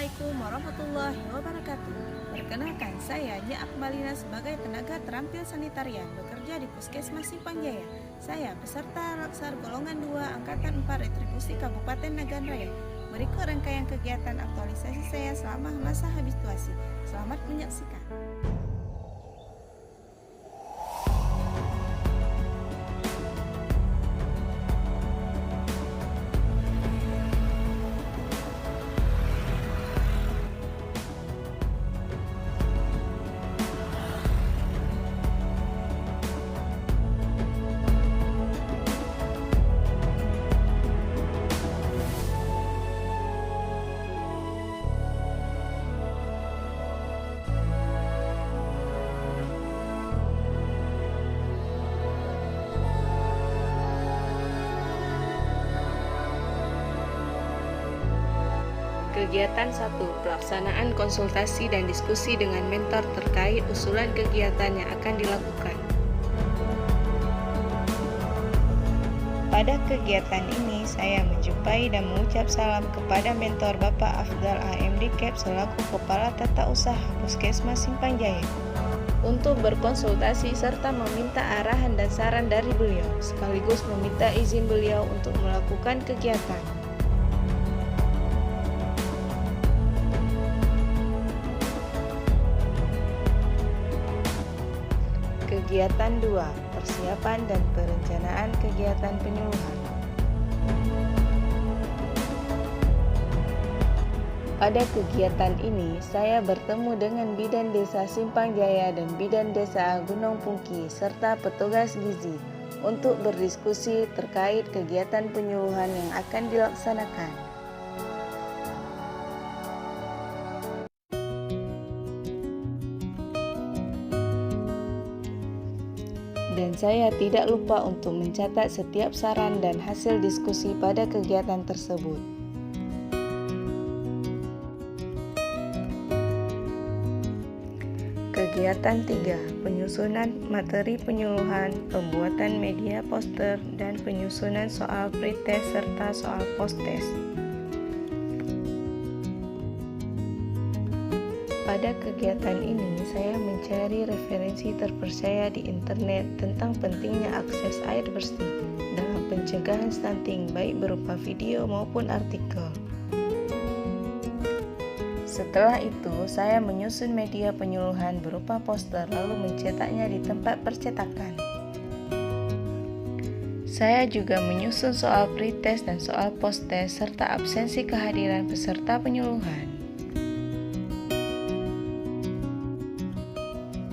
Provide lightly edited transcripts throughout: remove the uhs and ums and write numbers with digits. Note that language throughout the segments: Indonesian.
Assalamualaikum warahmatullahi wabarakatuh. Perkenalkan, saya Nya Akmalina sebagai tenaga terampil sanitarian bekerja di Puskesmas Simpang Jaya. Saya peserta Laksar golongan 2 Angkatan 4 Retribusi Kabupaten Nagan Raya. Berikut rangkaian kegiatan aktualisasi saya selama masa habituasi. Selamat menyaksikan. Kegiatan 1. Pelaksanaan konsultasi dan diskusi dengan mentor terkait usulan kegiatan yang akan dilakukan. Pada kegiatan ini, saya menjumpai dan mengucap salam kepada mentor Bapak Afdal AMD Kep selaku Kepala Tata Usaha Puskesmas Simpang Jaya untuk berkonsultasi serta meminta arahan dan saran dari beliau, sekaligus meminta izin beliau untuk melakukan kegiatan. Kegiatan 2. Persiapan dan perencanaan kegiatan penyuluhan. Pada kegiatan ini, saya bertemu dengan Bidan Desa Simpang Jaya dan Bidan Desa Gunung Pungki serta petugas gizi untuk berdiskusi terkait kegiatan penyuluhan yang akan dilaksanakan. Dan saya tidak lupa untuk mencatat setiap saran dan hasil diskusi pada kegiatan tersebut. Kegiatan 3. Penyusunan materi penyuluhan, pembuatan media poster, dan penyusunan soal pretest serta soal post-test. Pada kegiatan ini, saya mencari referensi terpercaya di internet tentang pentingnya akses air bersih dalam pencegahan stunting, baik berupa video maupun artikel. Setelah itu, saya menyusun media penyuluhan berupa poster lalu mencetaknya di tempat percetakan. Saya juga menyusun soal pretest dan soal post-test serta absensi kehadiran peserta penyuluhan.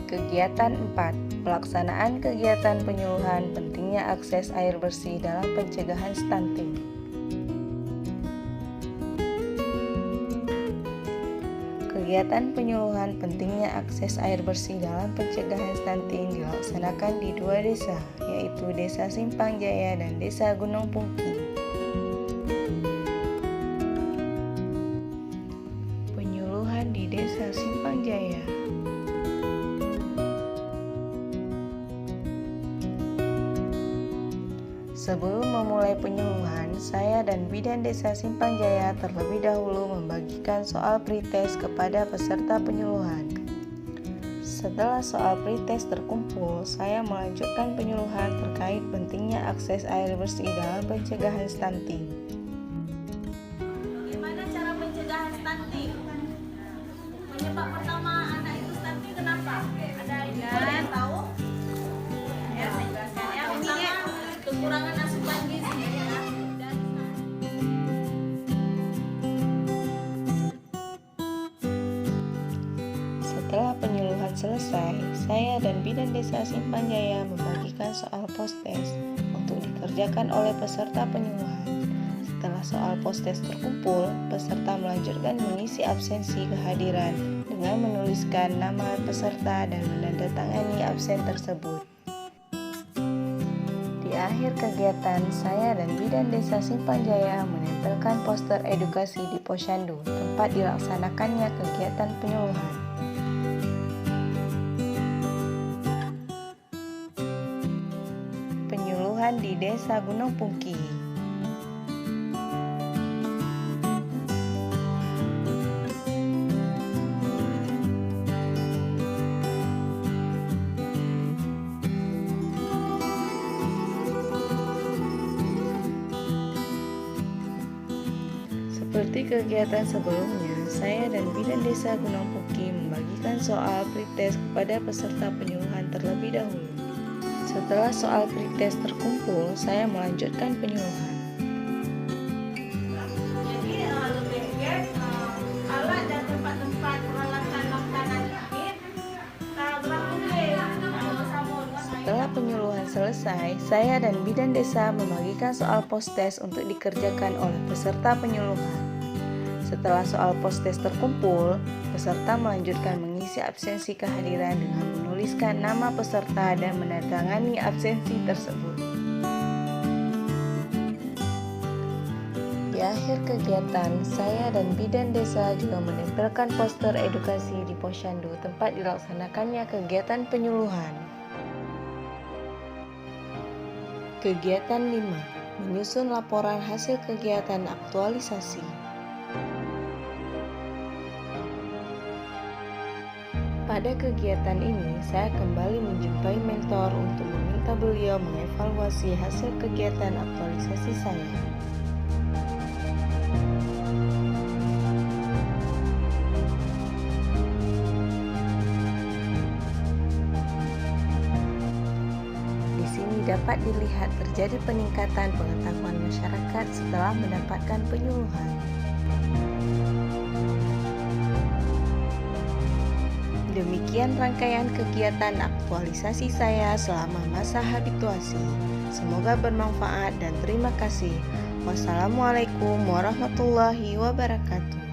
Kegiatan 4. Pelaksanaan kegiatan penyuluhan pentingnya akses air bersih dalam pencegahan stunting. Kegiatan penyuluhan pentingnya akses air bersih dalam pencegahan stunting dilaksanakan di 2 desa, yaitu Desa Simpang Jaya dan Desa Gunung Pungki. Penyuluhan di Desa Simpang Jaya. Sebelum memulai penyuluhan, saya dan Bidan Desa Simpang Jaya terlebih dahulu membagikan soal pretest kepada peserta penyuluhan. Setelah soal pretest terkumpul, saya melanjutkan penyuluhan terkait pentingnya akses air bersih dalam pencegahan stunting. Bagaimana cara pencegahan stunting? Penyebab pertama anak itu stunting kenapa? Ada yang tahu? Ya, saya jelaskan ya. Pertama, kekurangan asupan gizi. Setelah penyuluhan selesai, saya dan Bidan Desa Simpang Jaya membagikan soal post-test untuk dikerjakan oleh peserta penyuluhan. Setelah soal post-test terkumpul, peserta melanjutkan mengisi absensi kehadiran dengan menuliskan nama peserta dan menandatangani absen tersebut. Di akhir kegiatan, saya dan Bidan Desa Simpang Jaya menempelkan poster edukasi di posyandu, tempat dilaksanakannya kegiatan penyuluhan. Penyuluhan di Desa Gunung Pungki. Seperti kegiatan sebelumnya, saya dan Bidan Desa Gunung Puki membagikan soal pretest kepada peserta penyuluhan terlebih dahulu. Setelah soal pretest terkumpul, saya melanjutkan penyuluhan. Jadi alat dan tempat-tempat peralatan makanan ini Setelah penyuluhan selesai, saya dan Bidan Desa membagikan soal post-test untuk dikerjakan oleh peserta penyuluhan. Setelah soal post-test terkumpul, peserta melanjutkan mengisi absensi kehadiran dengan menuliskan nama peserta dan menandatangani absensi tersebut. Di akhir kegiatan, saya dan Bidan Desa juga menempelkan poster edukasi di posyandu tempat dilaksanakannya kegiatan penyuluhan. Kegiatan 5. Menyusun laporan hasil kegiatan aktualisasi. Pada kegiatan ini, saya kembali menjumpai mentor untuk meminta beliau mengevaluasi hasil kegiatan aktualisasi saya. Di sini dapat dilihat terjadi peningkatan pengetahuan masyarakat setelah mendapatkan penyuluhan. Demikian rangkaian kegiatan aktualisasi saya selama masa habituasi. Semoga bermanfaat dan terima kasih. Wassalamualaikum warahmatullahi wabarakatuh.